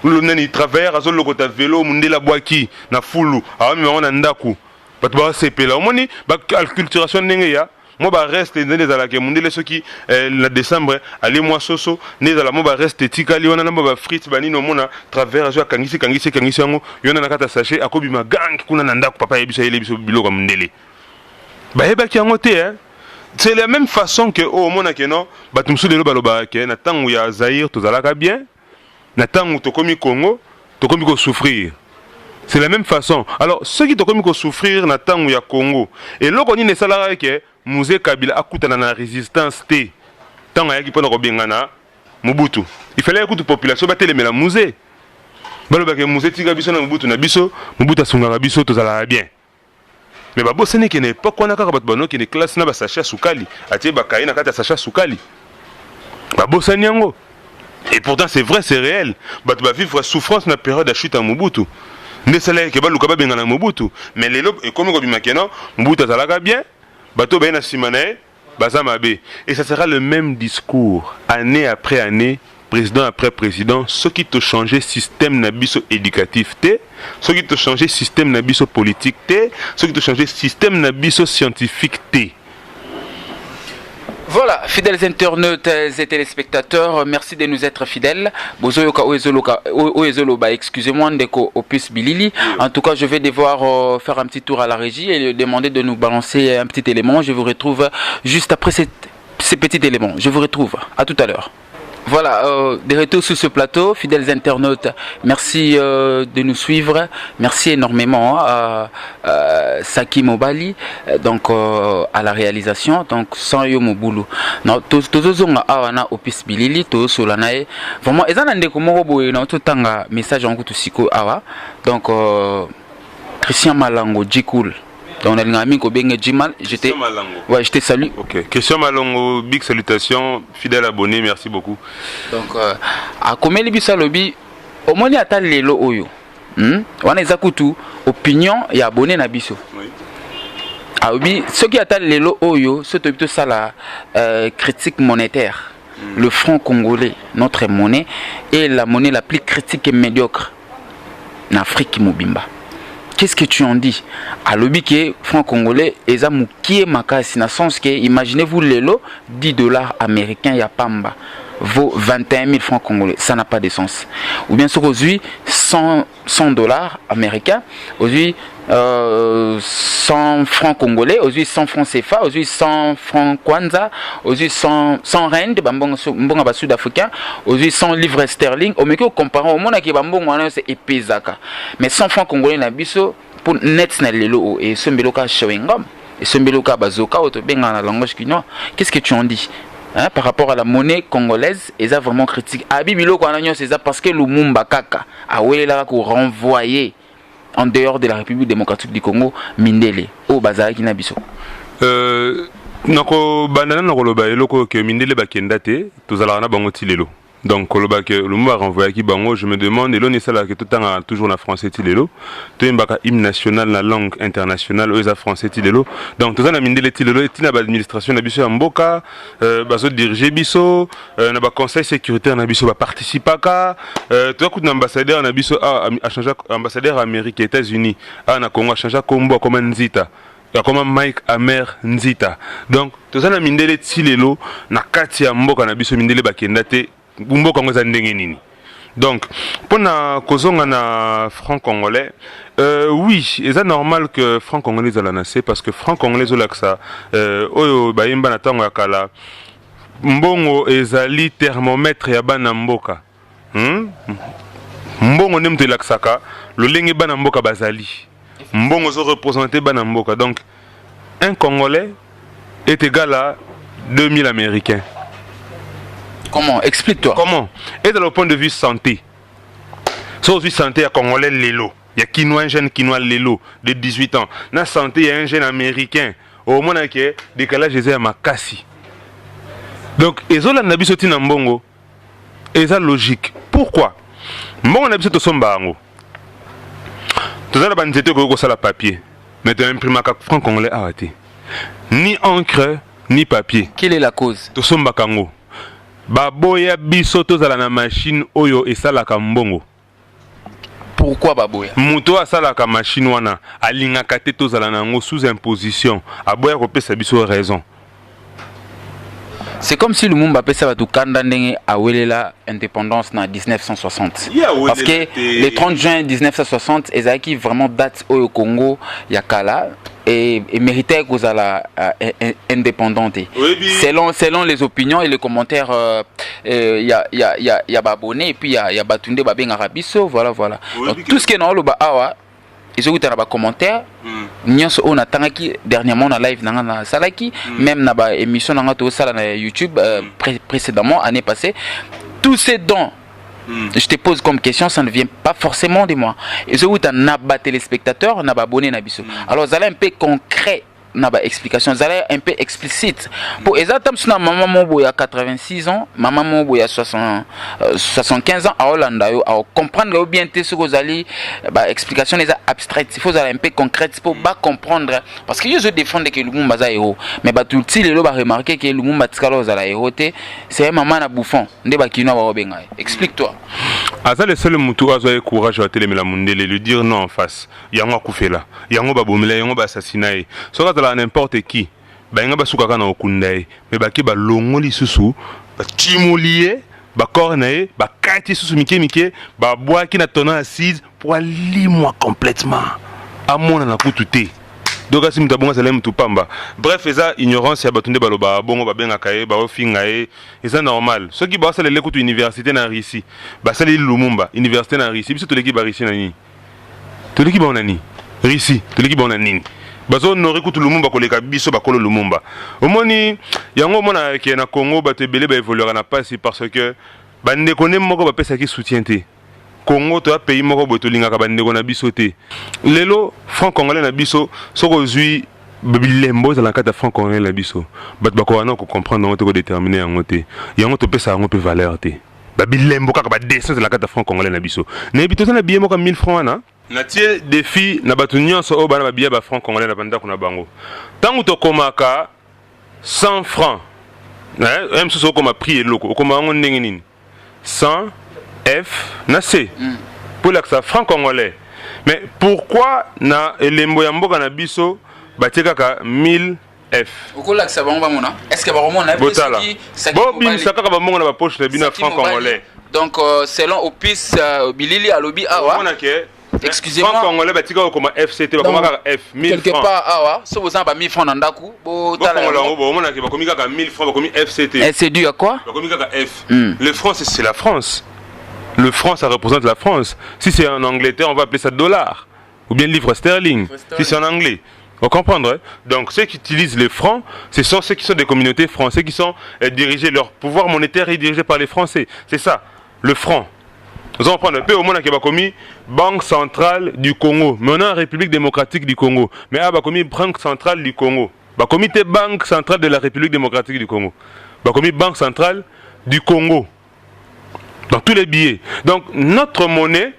Le nani travers azol le kota vélo mundela boaki na fulu awami mango na ndaku. Batu ba sepela. Omoni ba acculturation ndenge ya. Moi bah reste les ala ke mundele soki la décembre aller moi soso né ala moi bah reste tikali wana na bah frites bani no mona travers jo kangisi yango yona nakata sachet akobima gang kuna na ndako papa yebisa yele biso biloko mundele ba heba ki yango te hein. C'est la même façon que au mona ke non batumsu de lo baloba ke na tangu ya Zaïre tozalaka bien na tangu to komi Congo to komi ko souffrir. C'est la même façon. Alors ceux qui to komi ko souffrir na tangu ya Congo et loko ni ne salara ke Musée Kabila a coûté la résistance T. Tant qu'il y a qui bengana Mobutu. Il fallait que la population batte les la musée. Baloba que musée tiga biso na Mobutu na biso, Mobutu asunga biso to zala bien. Mais babo ce n'est qu'une époque on a ka bat bano qui ne classe na ba sacha sukali, atie ba kaina kata sacha sukali. Babo sanyango. Et pourtant c'est vrai, c'est réel. Bat ba vivre souffrance na période de chute à Mobutu. Ne salaire que ba luka ba bengana Mobutu. Mais les lob et comme ko bimakena, Mobutu zala bien. Bato ben na simane Bazamabe. Et ça sera le même discours, année après année, président après président, ceux qui te changent système nabiso éducatif, ceux qui te changent système nabiso politique, ceux qui te changent système nabiso scientifique, Voilà, fidèles internautes et téléspectateurs, merci de nous être fidèles. Excusez-moi, Opus Bilili. En tout cas, je vais devoir faire un petit tour à la régie et demander de nous balancer un petit élément. Je vous retrouve juste après ces petits éléments. Je vous retrouve. À tout à l'heure. Voilà, de retour sur ce plateau, fidèles internautes, merci de nous suivre, merci énormément à Saki Mobali, donc à la réalisation, donc sans yo mobulu. Non, tous on a Opus Bilili, tous sur la nae. Vraiment, ils en ont des comme boy, non tout un message en coup siko awa. Donc Christian Malango, J-Cool. Donc, on a un ami qui Jimal. Je te salue. Ok. Christian Malongo, big salutations, fidèle abonné, merci beaucoup. Donc, à combien de bisa lobby, au moins il y a tal lelo oyo. On a zakutu opinion et abonné na biso. Oui. Ah oui, ce qui a tal lelo oyo, c'est plutôt ça la critique monétaire. Le franc congolais, notre monnaie, est la monnaie la plus critique et médiocre en Afrique Mobimba. Qu'est-ce que tu en dis? À l'objet que franc congolais, et ça moukié makasi, dans le sens que, imaginez-vous le lot, 10 dollars américains, ya pamba, vaut 21 000 francs congolais. Ça n'a pas de sens. Ou bien sûr, aujourd'hui, 100 dollars américains, aujourd'hui, 100 francs congolais, aujourd'hui 100 francs CFA, aujourd'hui 100 francs Kwanza, aujourd'hui 100 rand, mbonga sud-africain, aujourd'hui 100 livres sterling. Au mieux comparant au monde qui mbonga c'est épezaka. Mais 100 francs congolais na biso pour net na lelo et ce mbeloka chewingom et ce mbeloka bazoka auto benga na langage chinois. Qu'est-ce que tu en dis? Hein, par rapport à la monnaie congolaise, ils ont vraiment critique. Abibilo c'est ça parce que Lumumba Kaka a ouéla ko renvoyer en dehors de la République démocratique du Congo, Mindele, au Bazar qui n'a biso. Nako bandana na koloba eloko ke Mindele bakenda te, tozala na bango tilelo. Donc koloba ke Lumumba renvoya ki bango, je me demande elo ne sala ke tout temps toujours na français tilelo. To mbaka hymne national na langue internationale oza français tilelo. Donc tozana Mindele tilelo tina ba administration na biso ya mboka, bazo diriger biso, na ba conseil sécuritaire na biso ba participaka, to ku na ambassadeur na biso a changer ambassadeur américain États-Unis, na Congo a changer kombo comme Nzita. Comme Mike Amer Nzita. Donc tozana Mindele tilelo na kati ya mboka na biso Mindele bakenda te. Donc, pour na kozonga na franc congolais, oui, c'est normal que franc congolais soit lancé parce que franc congolais ça, oyo bayimba na tango ya kala, mbongo ezali thermomètre ya bana mboka. Mbongo nemte laksaka, le lenge bana mboka bazali. Mbongo zo représenter bana mboka. Donc, un congolais est égal à 2000 américains. Comment? Explique-toi. Comment? Et dans le point de vue santé. Sur le santé, il y a Congolais Lelo. Il y a Kinois, un jeune Kinois Lelo de 18 ans. Dans la santé, il y a un jeune américain. Au moins, il y a décalage de Makassi. Donc, ils ont la bisoti na mbongo. Et ça logique. Pourquoi? Mbongo na bisoto sombango. Tout ça, la banzete ko sala papier. Mais tu imprimes un franc congolais arrêté. Ni encre, ni papier. Quelle est la cause? To somba kango. Baboya biso tozala na machine oyo esalaka mbongo. Pourquoi baboya? Muto asalaka machine wana alingaka te tozala nango sous imposition. Aboya kopesa biso raison. C'est comme si Lumumba pesa batu kanda ndenge awelela indépendance na 1960. Parce que le 30 juin 1960 ezaki vraiment date au Congo yakala et méritait qu'on soit indépendante. Selon les opinions et les commentaires, il y a Babone et puis il y a Batunde Babeng Arabiso, voilà. Donc, tout ce qui est dans le Bahawa, ils ont eu des commentaires. On a dernièrement dans live dans Salaki, même dans l'émission dans YouTube précédemment, année passée. Tous ces dons, je te pose comme question, ça ne vient pas forcément de moi. Ils ont eu un téléspectateur, on a abonné. Alors, vous allez un peu concret na ba explication zala un peu explicite pour exactement suna maman mobo ya 86 ans maman mobo ya 75 ans a Hollanda yo a comprendre bien te ce que zali ba explication les abstraites il faut zala un peu concrète pour ba comprendre parce que je défendre que Lumumba za héros mais ba tout ti lelo ba remarquer que Lumumba tikalo zala héros te c'est maman na bouffon nde ba kino ba obenga explique-toi. Aza le seul mutu azo e courage à telemela mundele lui dire non en face yango akufela yango babomela yango ba assassiner so ka n'importe qui ba nga basukaka na okundai mais ba ki ba longoli susu ba timolie ba cornae ba kati susu mike ba bois qui na tona assise pour limwa complètement amona na kututé donc asi mutabonga sala mutu pamba bref eza ignorance ya batunde baloba bongo ba benga kae ba ofinga eza normal ceux qui ba sala lekutu université na Russie ba sala Lumumba université na Russie biso toleki ba Russie na nini toleki ba onani Russie toleki ba onani bazo nori kutu Lumumba koleka biso bakolo Lumumba omoni yango mona ke na Congo ba te belé ba évoluer na passe parce que ba ndekone moko ba pesa ki soutien te Congo to a pays moko boto linga ka ba ndeko na biso te lelo franc congolais na biso soko zui bilembo za la carte franc congolais na biso bat ba ko na ko comprendre ngo te ko déterminer yango te yango to pesa yango pe valeur te ba bilembo ka ba descendre de la carte franc congolais na biso na bito na billet moko 1000 francs na na tie défi na batu nyonso o bana ba billet ba franc congolais na banda kuna bango tangu to komaka 100 francs même so ko ma prix eloko ko ma ngo ndenge nini 100 F na C pour l'accent franc congolais mais pourquoi na elembo ya mboka na biso batika ka 1000 F okola que ça va mona est-ce que va remona qui bon bim saka ba monga na ba poche na bina franc congolais donc selon opis bilili alobi awa on a que excusez-moi franc congolais batika ko ma FCT ba komaka F 1000 francs quelque part awa so vous ba 1000 francs na ndaku bo tala bon on a que ba komika ka 1000 francs ba komi FCT et c'est dû à quoi ba komika ka F le franc c'est la France. Le franc, ça représente la France. Si c'est en Angleterre, on va appeler ça dollar. Ou bien livre sterling. Si c'est en anglais. Vous comprenez? Donc, ceux qui utilisent les francs, ce sont ceux qui sont des communautés françaises qui sont dirigés, leur pouvoir monétaire est dirigé par les Français. C'est ça, le franc. Vous comprenez? Un peu au monde qui a commis Banque centrale du Congo. Mais on a la République démocratique du Congo. Mais on a commis Banque centrale du Congo. On a commis Banque centrale de la République démocratique du Congo. On a commis Banque centrale du Congo. Dans tous les billets. Donc, notre monnaie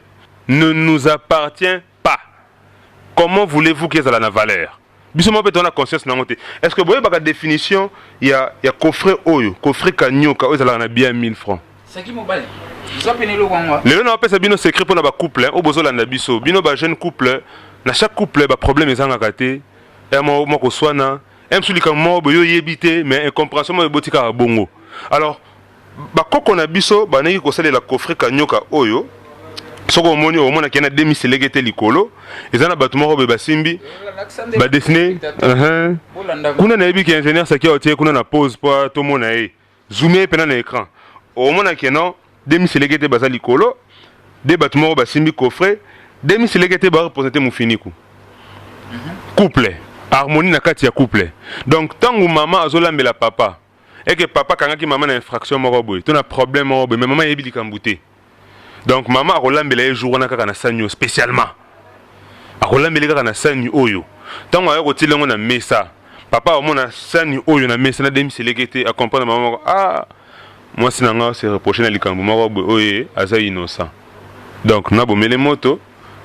ne nous appartient pas. Comment voulez-vous qu'elle ait la valeur? Bisous-moi, peut-être on a conscience. Est-ce que vous voyez la définition? Il y a coffret oyo, coffret kanyoka, oyo ça a bien 1000 francs. C'est qui mobile? Vous avez le wangwa. Les gens appellent ça bino secret pour nos couple, au besoin de biso. Bino ba jeune couple, na chaque couple ba problème ils ont raté. Et moi ko swana, même celui comme moi boyo yebité, mais incompréhension mo botika bongo. Alors bakoko na biso baneki kosalela coffret kanyoka oyo soko omoni omona kena demi selegete likolo ezana bato moko be basimbi ba dessiner kuna na yebi ki ingénieur saki otie kuna na pause po to mona e zoomer pena na écran omona kena demi selegete baza likolo de bato moko basimbi coffret demi selegete ba représenter mufiniku couple harmonie na kati ya couple donc tangu mama azolambela papa et que papa kangaki maman na infraction moko boy tu na problème moko boy mais maman yebi likambouté donc maman akolambela e jour na kaka na sanyo spécialement akolambela kaka na sanyo oyo tango ayo kotilengo na mesa papa omona sanyo oyo na mesa na demi selekete a comprendre maman ah moi sinanga c'est reproché na likambo moko boy oye aza innocent donc na bomele moto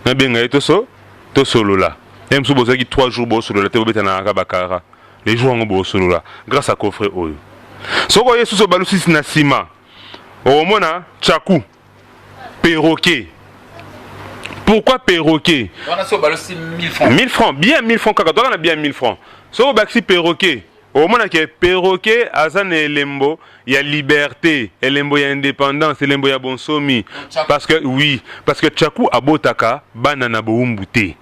na benga eto so to solo là même si vous avez 3 jours bo solo la te bobeta na bakara les jours ngo bo solo là grâce à coffret oyo soko yesu so balusi na sima omona chaku perroquet. Pourquoi perroquet? On a so balusi 1000 francs. 1000 francs, bien 1000 francs kaka on a bien 1000 francs. Soko baxi perroquet. Omona ke perroquet azane elembo ya liberté, elembo ya indépendance, elembo ya bonsomi parce que oui, parce que chaku abotaka banana boumbuté.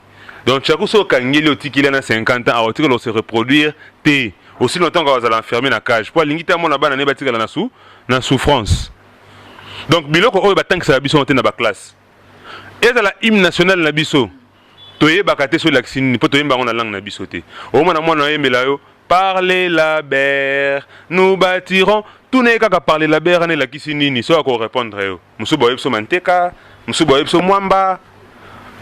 Donc chaku so kangeli otikila na 50 ans, otikela se reproduire té. Aussi longtemps qu'on va l'enfermer dans la cage. Pour l'ingita mon abana ne batika na souffrance. Donc biloko oyo batang sa biso na ba classe. Et dans la hymne nationale na biso. Toye bakate so l'accine, po toye bango na langue na biso té. O mona mona yembela yo parler la ber, nous bâtirons tout n'est qu'à parler la ber ane la kisinini so ko répondre yo. Musubo yebso manteka, musubo yebso mwamba.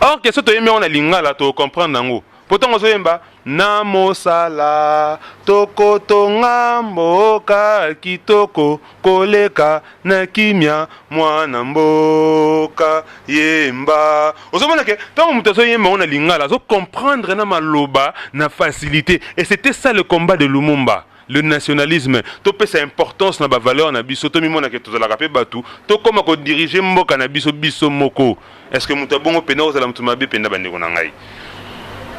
Or que so toye me on a lingala to comprendre nango. Pourtant ozoyemba na mosala toko tonga mboka kitoko koleka na kimia mwana mboka yemba. Ozomona ke tant muto ozoyemba on a lingala zo comprendre na maloba na facilité, et c'était ça le combat de Lumumba. Le nationalisme, to pe sa importance na ba valeur na biso, to mimona ke tozala rapé batu, to koma ko diriger mboka na biso biso moko. Est-ce que muta bongo pena ozala mutu mabe penda bandeko na ngai?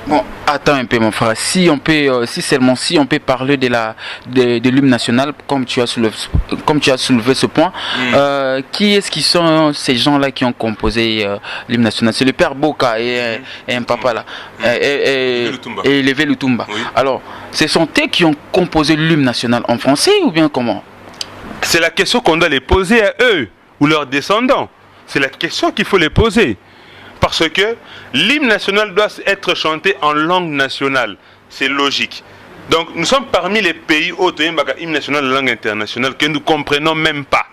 Bon, attends un peu mon frère, si on peut, si on peut parler de l'hymne national, comme tu as soulevé ce point, qui est-ce qui sont ces gens-là qui ont composé l'hymne national? C'est le père Boka et un papa là, et Levé Lutumba. Oui. Alors, ce sont eux qui ont composé l'hymne national en français ou bien comment? C'est la question qu'on doit les poser à eux ou leurs descendants. C'est la question qu'il faut les poser. Parce que l'hymne national doit être chanté en langue nationale. C'est logique. Donc nous sommes parmi les pays où l'hymne national de langue internationale que nous ne comprenons même pas.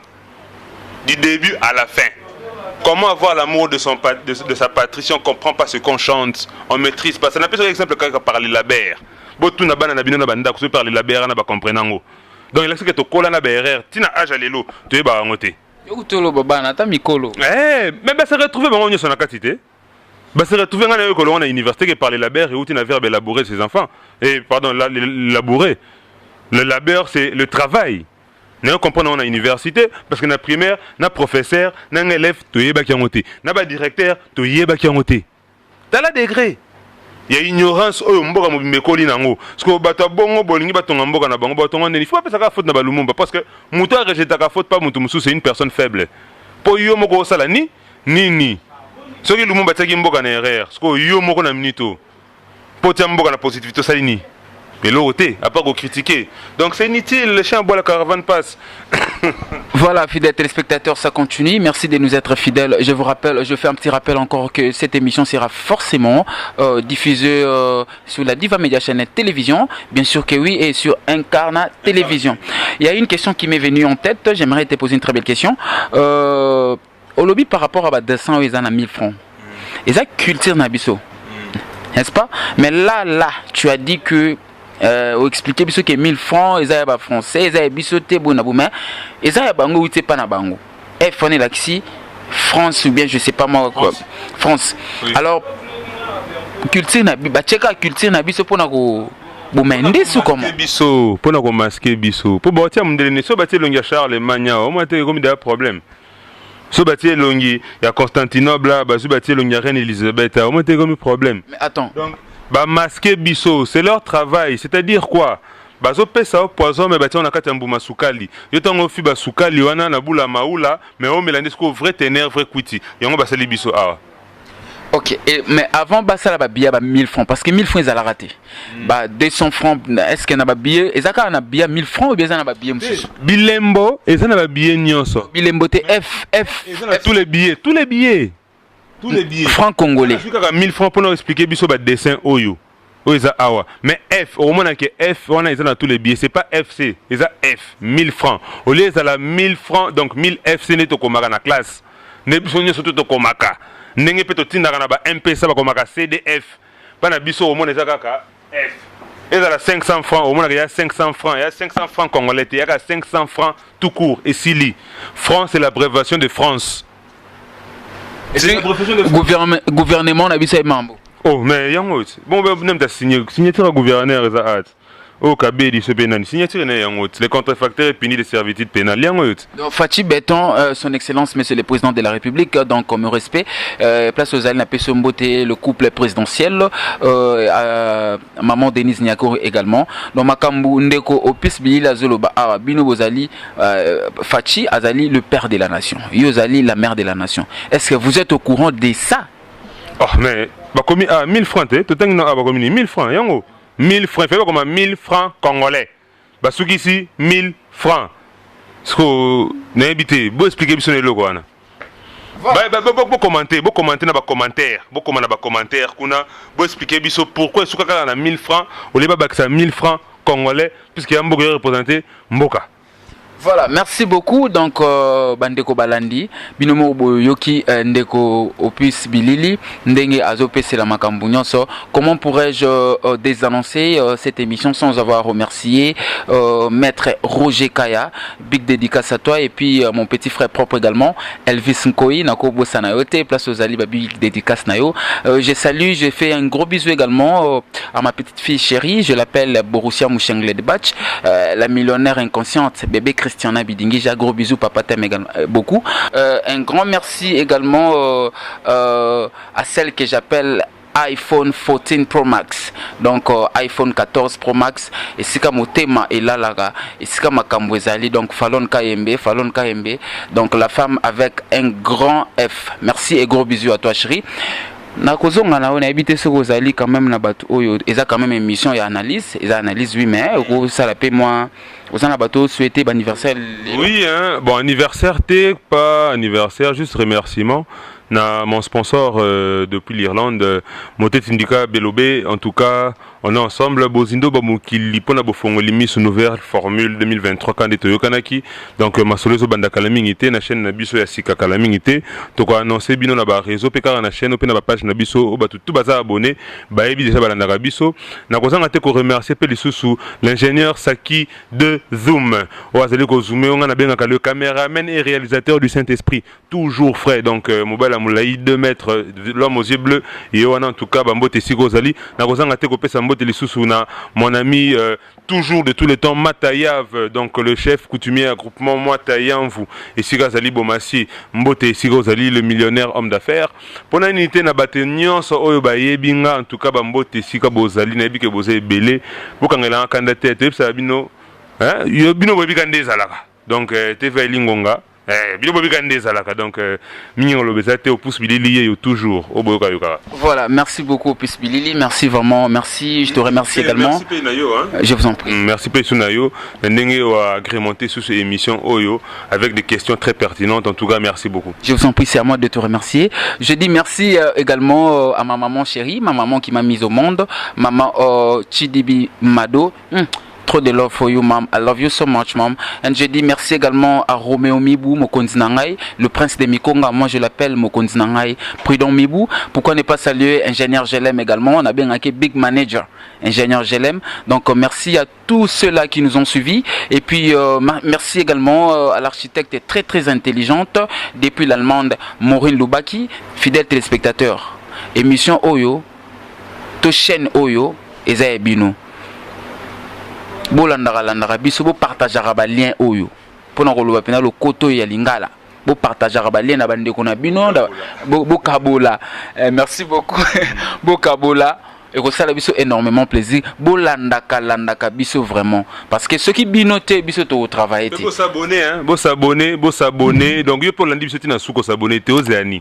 Du début à la fin. Comment avoir l'amour de sa patrie si on ne comprend pas ce qu'on chante, on ne maîtrise pas? Ça n'a pas par exemple quand on parle de la BR. Donc il a dit que tu as la BR, tu as âge à l'élo, tu es barangoté. Mais bah se retrouver on son akatité. Bah se retrouver dans l'école, université qui parle labeur et où tu n'as verbe élaborer ses enfants. Et pardon, labourer. Le labeur c'est le travail. Nous comprenons à université parce que na primaire, na professeur, na élève to yeba ki ngoté. Na ba directeur to yeba ki ngoté. Dans la degré. Il y a ignorance oyo mboka mobimekoli nango. Parce que bato bongo bolingi batonga mboka na bango batonga ndeni. Il faut pas penser ka faute na balumumba parce que muto a rejeté ka faute pas mutu musu, c'est une personne faible. Po yo moko sala ni. Soki lumumba tsaki mboka na erreur. Parce que yo moko na minito. Po tia mboka na positivité sali ni. Mais l'autre, à part critiquer. Donc c'est inutile, le chien boit, la caravane passe. Voilà, fidèles téléspectateurs, ça continue. Merci de nous être fidèles. Je vous rappelle, je fais un petit rappel encore que cette émission sera forcément diffusée sur la Diva Media Channel Télévision. Bien sûr que oui, et sur Incarna Télévision. Il y a une question qui m'est venue en tête. J'aimerais te poser une très belle question. Au lobby par rapport à 200 ils en a 1000 francs. Et ça, culture Nabiso. N'est-ce pas? Mais là, tu as dit que expliquer biso que 1000 francs ils ont français ils ont bisoté bonaboume ils ont bango ou pas na bango et fone laxi France ou bien je sais pas moi quoi France oui. Alors culture na ba cheka culture na biso pona ko bomende sou comment biso pona ko masquer biso po ba tia mundele so ba tia longia Charlemagne au moins te comme des problèmes so ba tia longi ya Constantinople ba so ba tia longia reine Elisabeth au moins te comme problème. Mais attends donc bah masquer biso, c'est leur travail, c'est-à-dire quoi? Bah zo pesa au poison mais bah on a kati mbuma sukali. Yo tango fi ba sukali wana na bula maula mais on mélanie ce vrai ténère vrai kwiti. Yango ba sali biso ah. OK, mais avant bah ça la bia bah 1000 francs parce que 1000 francs ils a raté. Bah 200 francs est-ce qu'il y a ba billet ezaka na bia 1000 francs ou bien ça na ba billet monsieur? Bilembo et ça na ba billet nyonso. Bilembo te F tous les billets. Tous les billets francs congolais. Je suis 1000 francs pour nous expliquer biso ba dessin oyo. Oza awa. Mais F au moment que F on a dans tous les billets, c'est pas FC, ils a F 1000 francs. Au lieu ça la 1000 francs donc 1000 FC ne to komaka na classe. Ne biso nyo surtout to komaka. Ndenge pe to tinda na ba MP ça ba komaka CDF. Pas na biso au moment kaka F. Et ça la 500 francs au moment il y a 500 francs, il y a 500 francs congolais, il y a 500 francs tout court et Sili. France c'est l'abréviation de France. Gouvernement n'a pas mambo. Oh mais yango bon même ta signature gouverneur za at. Oh kabedi ce pénal signature na yango les contrefacteurs punis de servitude pénale yango. Donc Fachi Béton son excellence monsieur le président de la République donc comme respect place aux Alina Pesombote le couple présidentiel maman Denise Nyako également donc makambu ndeko opis bilila zoloba awa bino bozali Fachi azali le père de la nation yozali la mère de la nation. Est-ce que vous êtes au courant de ça? Oh mais bah comme 1000 francs tu t'as non bah comme 1000 francs yango 1000 francs fait comme 1000 francs congolais bah ceux qui ici 1000 francs ce que n'habité beau expliquer biso ne loko wana beau commenter na ba commentaire beau comment na ba commentaire kuna beau expliquer biso pourquoi ce kaka na 1000 francs au lieu ba ça 1000 francs congolais puisque ya mboka représenter mboka Voilà, merci beaucoup. Donc, Bandeko Balandi, Binomo Yoki, Ndeko Opus Bilili, Ndenge Azope Selamakambu Nyonso. Comment pourrais-je désannoncer cette émission sans avoir remercié Maître Roger Kaya, big dédicace à toi, et puis mon petit frère propre également, Elvis Nkoi, Nakobo Sanayote, place aux Ali, big dédicace Nayo. Je salue, je fais un gros bisou également à ma petite fille chérie, je l'appelle Borussia Mouchengle de Batch, la millionnaire inconsciente, bébé Christiana Bidingi. J'ai un gros bisou, papa t'aime beaucoup. Un grand merci également à celle que j'appelle iPhone 14 Pro Max, donc iPhone 14 Pro Max, et c'est comme Motema et Lalaga, et c'est comme Makambwezali, donc Fallon KMB, donc la femme avec un grand F. Merci et gros bisous à toi chérie. Nakozonga na on a habité ce Rosali quand même na bateau oyo eza quand même émission et analyse oui mais ça la paie moi aux na bateau souhaiter bon anniversaire. Oui hein, bon anniversaire t'es pas anniversaire juste remerciement na mon sponsor depuis l'Irlande Motet Indica Belobé. En tout cas on est ensemble bozindo bamukili pona bofongoli mis nouvelle formule 2023 quand Toyo Kanaki. Donc ma solezo banda kalamingité na chaîne na biso ya sika kalamingité to ko annoncer bino na ba réseau pe na chaîne pe na ba page na biso o batu tout baza abonné ba yebi déjà balanda biso na kozanga te ko remercier pe lisusu l'ingénieur Saki de Zoom o azali ko zoomer on a bien le caméraman et réalisateur du Saint-Esprit toujours frais. Donc mobile Moulaï 2 mètres l'homme aux yeux bleus et en tout cas bambote sigozali na kozanga te ko pesa mbote lisusu na mon ami toujours de tous les temps Matayav, donc le chef coutumier à groupement Matayanvu et Sigazali Bomassi mbote Sigozali le millionnaire homme d'affaires pour une unité na batenyon so oyo ba yebinga en tout cas bambote Siga Bozali na bike bozé belé bokangela candidat te ça bino hein yo bino bobikande zalaka donc TV Lingonga donc voilà, merci beaucoup Opus Bilili, merci vraiment, merci, je te remercie également. Merci Penayo, hein. Je vous en prie. Merci Penayo, Ndenge a agrémenté sous cette émission Oyo avec des questions très pertinentes. En tout cas, merci beaucoup. Je vous en prie, c'est à moi de te remercier. Je dis merci également à ma maman chérie, ma maman qui m'a mise au monde, maman Chidibi Mado. Trop de love for you, mom. I love you so much, mom. And je dis merci également à Roméo Mibou, Mokonzi Nangai, le prince de Mikonga. Moi, je l'appelle Mokonzi Nangai, Prudent Mibou. Pourquoi ne pas saluer Ingénieur Gelem également? On a bien un Big Manager, Ingénieur Gelem. Donc, merci à tous ceux-là qui nous ont suivis. Et puis, merci également à l'architecte très, très intelligente depuis l'Allemande, Maureen Loubaki. Fidèles téléspectateurs, émission Oyo, to chaîne Oyo, Eza Ebino. Bolandara biso bo partageara ba lien oyo pona ko loba pena lo koto ya lingala bo partageara ba lien na bande ko na bino bo kabola. Merci beaucoup bo kabola et que ça la biso énormément plaisir bolandaka biso vraiment parce que ceux qui binoté biso to travailler te bo s'abonner hein bo s'abonner donc yo pour landi biso tina suko s'abonner te ozani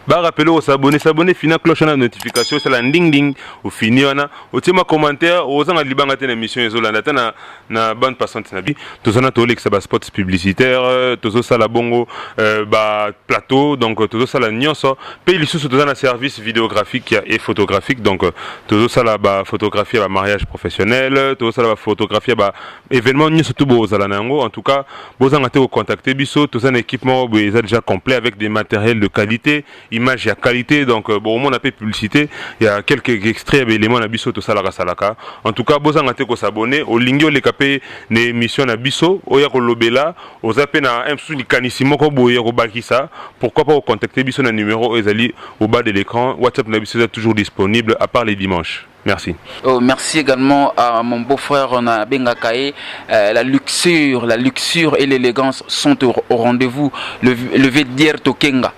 ba rappeler au s'abonner fina cloche na notification c'est la ding ding au fini wana au tema commentaire aux nga libanga tena émission ezolanda tena na bande passante na bi tozana to lexa ba spot publicitaire tozo sala bongo ba plateau donc tozo sala nyonso pe lisusu tozana service vidéographique et photographique donc tozo sala ba photographie ba mariage professionnel tozo sala ba photographie ba événement nyonso to bozala nango en tout cas bozanga te contacter biso tozana équipement déjà complet avec des matériels de qualité image à qualité donc bon on a fait publicité il y a quelques extraits éléments na biso to salaka salaka en tout cas bozanga te ko s'abonner au lingio le capé ne émission na biso oya ko lobela aux appels na un sous ni kanissimo ko boye ko bakisa pourquoi pas contacter biso na numéro ezali au bas de l'écran WhatsApp na biso est toujours disponible à part les dimanches. Merci. Merci également à mon beau-frère Rona Bengakae. La luxure et l'élégance sont au rendez-vous. Le Védier Tokenga.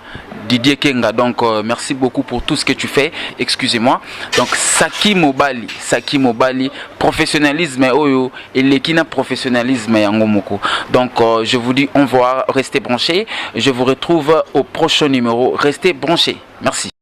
Didier Kenga, donc merci beaucoup pour tout ce que tu fais, excusez-moi. Donc Saki Mobali, professionnalisme oyo et l'équina professionnalisme yangomoko. Donc je vous dis on va rester branchés, je vous retrouve au prochain numéro, restez branchés. Merci.